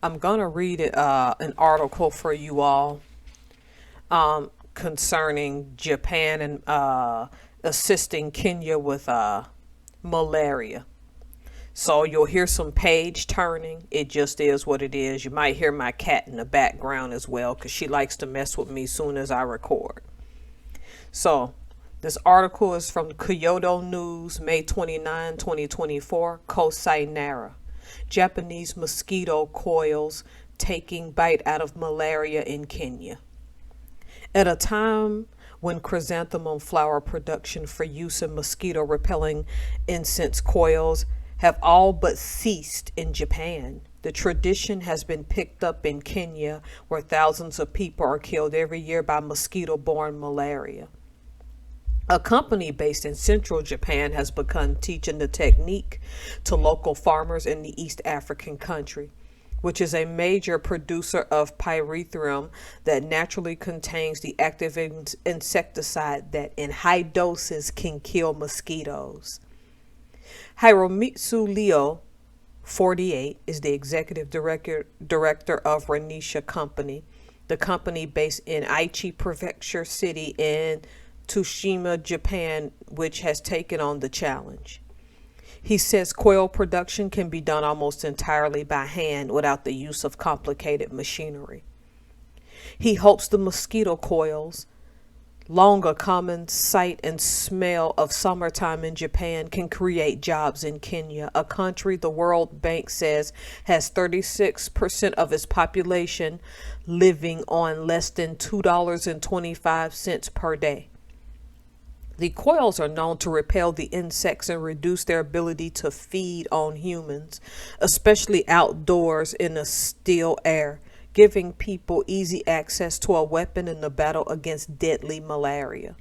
I'm going to read an article for you all concerning Japan and assisting Kenya with malaria. So you'll hear some page turning. It just is what it is. You might hear my cat in the background as well because she likes to mess with me soon as I record. So this article is from Kyoto News, May 29, 2024, Kosai Nara. Japanese mosquito coils taking bite out of malaria in Kenya. At a time when chrysanthemum flower production for use in mosquito repelling incense coils have all but ceased in Japan, the tradition has been picked up in Kenya, where thousands of people are killed every year by mosquito-borne malaria. A company based in central Japan has begun teaching the technique to local farmers in the East African country, which is a major producer of pyrethrum that naturally contains the active insecticide that in high doses can kill mosquitoes. Hiromitsu Leo, 48, is the executive director of Renisha Company, the company based in Aichi Prefecture City in Tsushima, Japan, which has taken on the challenge. He says coil production can be done almost entirely by hand without the use of complicated machinery. He hopes the mosquito coils, long a common sight and smell of summertime in Japan, can create jobs in Kenya, a country the World Bank says has 36% of its population living on less than $2.25 per day. The coils are known to repel the insects and reduce their ability to feed on humans, especially outdoors in the still air, giving people easy access to a weapon in the battle against deadly malaria.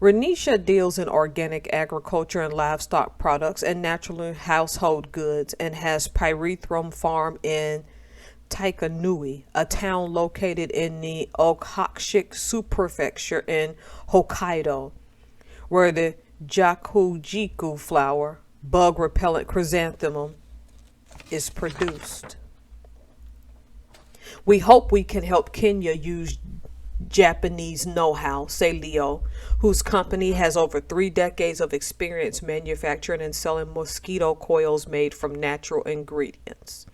Renisha deals in organic agriculture and livestock products and natural household goods and has pyrethrum farm in Taikanui, a town located in the Okhotsk subprefecture in Hokkaido, where the Jakujiku flower, bug-repellent chrysanthemum, is produced. We hope we can help Kenya use Japanese know-how, say Leo, whose company has over 3 decades of experience manufacturing and selling mosquito coils made from natural ingredients.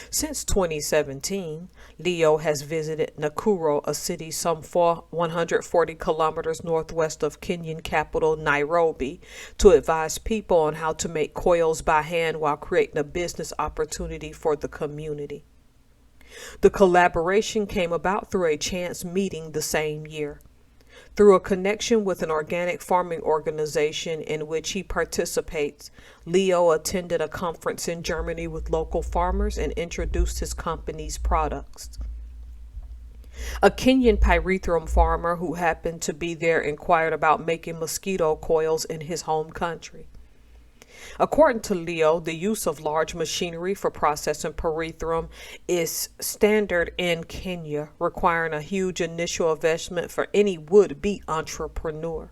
Since 2017, Leo has visited Nakuru, a city some 140 kilometers northwest of Kenyan capital Nairobi, to advise people on how to make coils by hand while creating a business opportunity for the community. The collaboration came about through a chance meeting the same year. Through a connection with an organic farming organization in which he participates, Leo attended a conference in Germany with local farmers and introduced his company's products. A Kenyan pyrethrum farmer who happened to be there inquired about making mosquito coils in his home country. According to Leo, the use of large machinery for processing pyrethrum is standard in Kenya, requiring a huge initial investment for any would-be entrepreneur.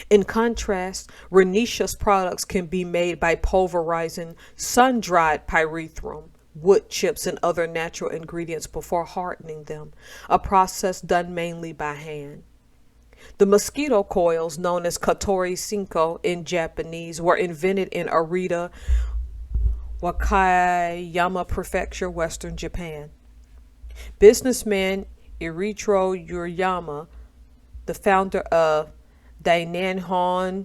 In contrast, Renisha's products can be made by pulverizing sun-dried pyrethrum, wood chips, and other natural ingredients before hardening them, a process done mainly by hand. The mosquito coils, known as Katori Sinko in Japanese, were invented in Arita, Wakayama Prefecture, Western Japan. Businessman Iritro Uriyama, the founder of Dainanhon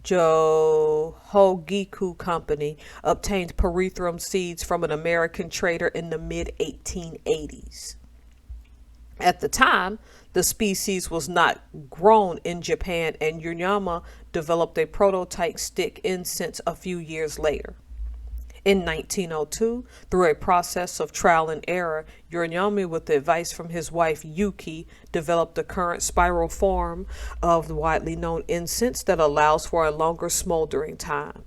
Johogiku Company, obtained pyrethrum seeds from an American trader in the mid-1880s. At the time, the species was not grown in Japan, and Uriyama developed a prototype stick incense a few years later. In 1902, through a process of trial and error, Uriyama, with the advice from his wife Yuki, developed the current spiral form of the widely known incense that allows for a longer smoldering time.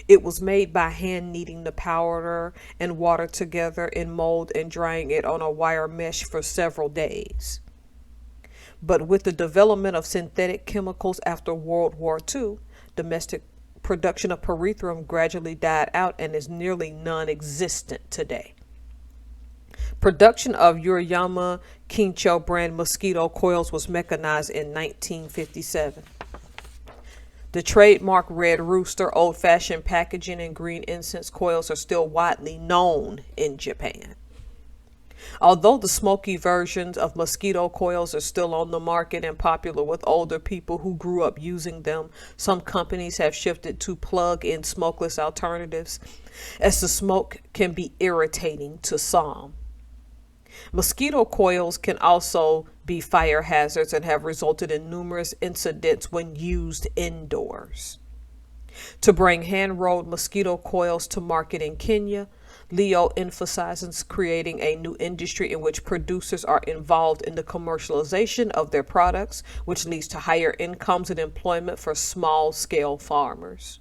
It was made by hand kneading the powder and water together in mold and drying it on a wire mesh for several days. But with the development of synthetic chemicals after World War II, domestic production of pyrethrum gradually died out and is nearly non-existent today. Production of Uriyama Kincho brand mosquito coils was mechanized in 1957. The trademark Red Rooster, old-fashioned packaging, and green incense coils are still widely known in Japan. Although the smoky versions of mosquito coils are still on the market and popular with older people who grew up using them, some companies have shifted to plug-in smokeless alternatives, as the smoke can be irritating to some. Mosquito coils can also be fire hazards and have resulted in numerous incidents when used indoors. To bring hand-rolled mosquito coils to market in Kenya, Leo emphasizes creating a new industry in which producers are involved in the commercialization of their products, which leads to higher incomes and employment for small-scale farmers.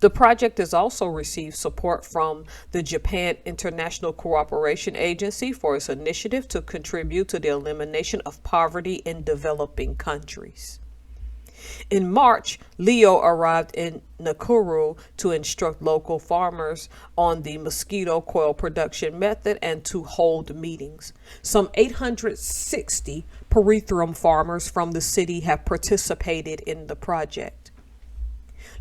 The project has also received support from the Japan International Cooperation Agency for its initiative to contribute to the elimination of poverty in developing countries. In March, Leo arrived in Nakuru to instruct local farmers on the mosquito coil production method and to hold meetings. Some 860 pyrethrum farmers from the city have participated in the project.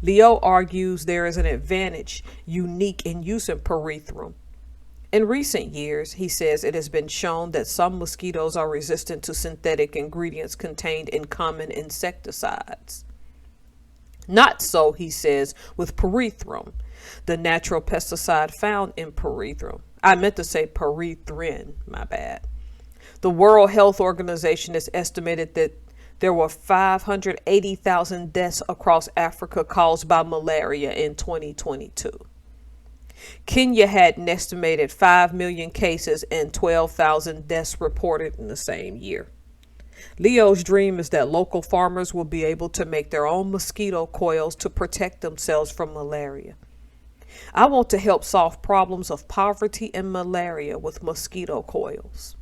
Leo argues there is an advantage unique in using pyrethrum. In recent years, he says it has been shown that some mosquitoes are resistant to synthetic ingredients contained in common insecticides. Not so, he says, with pyrethrum, the natural pesticide found in pyrethrum. I meant to say pyrethrin, my bad. The World Health Organization has estimated that there were 580,000 deaths across Africa caused by malaria in 2022. Kenya had an estimated 5 million cases and 12,000 deaths reported in the same year. Leo's dream is that local farmers will be able to make their own mosquito coils to protect themselves from malaria. I want to help solve problems of poverty and malaria with mosquito coils.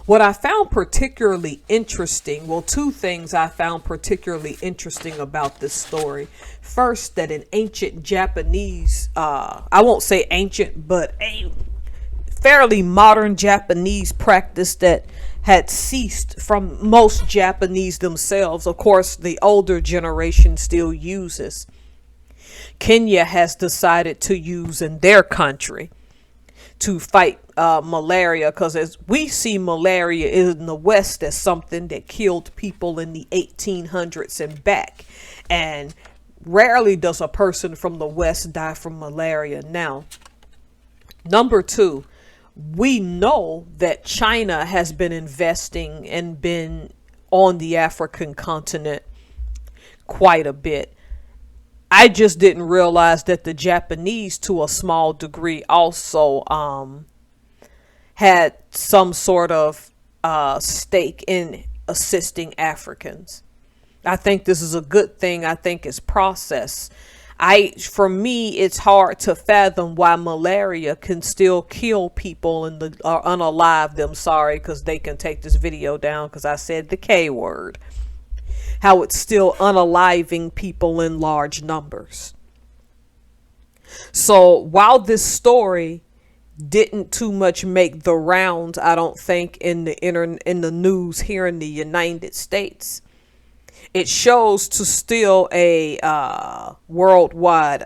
What I found particularly interesting, well, two things I found particularly interesting about this story. First, that an ancient Japanese, I won't say ancient, but a fairly modern Japanese practice that had ceased from most Japanese themselves. Of course, the older generation still uses. Kenya has decided to use in their country to fight malaria, because as we see malaria in the West as something that killed people in the 1800s and back, and rarely does a person from the West die from malaria now. Number two, we know that China has been investing and been on the African continent quite a bit. I just didn't realize that the Japanese, to a small degree, also had some sort of stake in assisting Africans. I think this is a good thing. I think it's process. For me, it's hard to fathom why malaria can still kill people and unalive them. Sorry, because they can take this video down because I said the K word. How it's still unaliving people in large numbers. So while this story didn't too much make the rounds, I don't think, in the news here in the United States, it shows to still a worldwide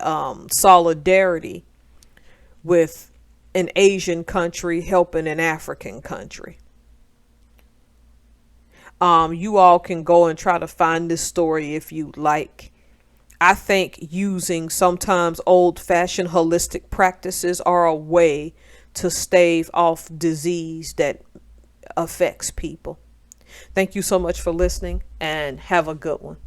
solidarity with an Asian country helping an African country. You all can go and try to find this story if you like. I think using sometimes old-fashioned holistic practices are a way to stave off disease that affects people. Thank you so much for listening, and have a good one.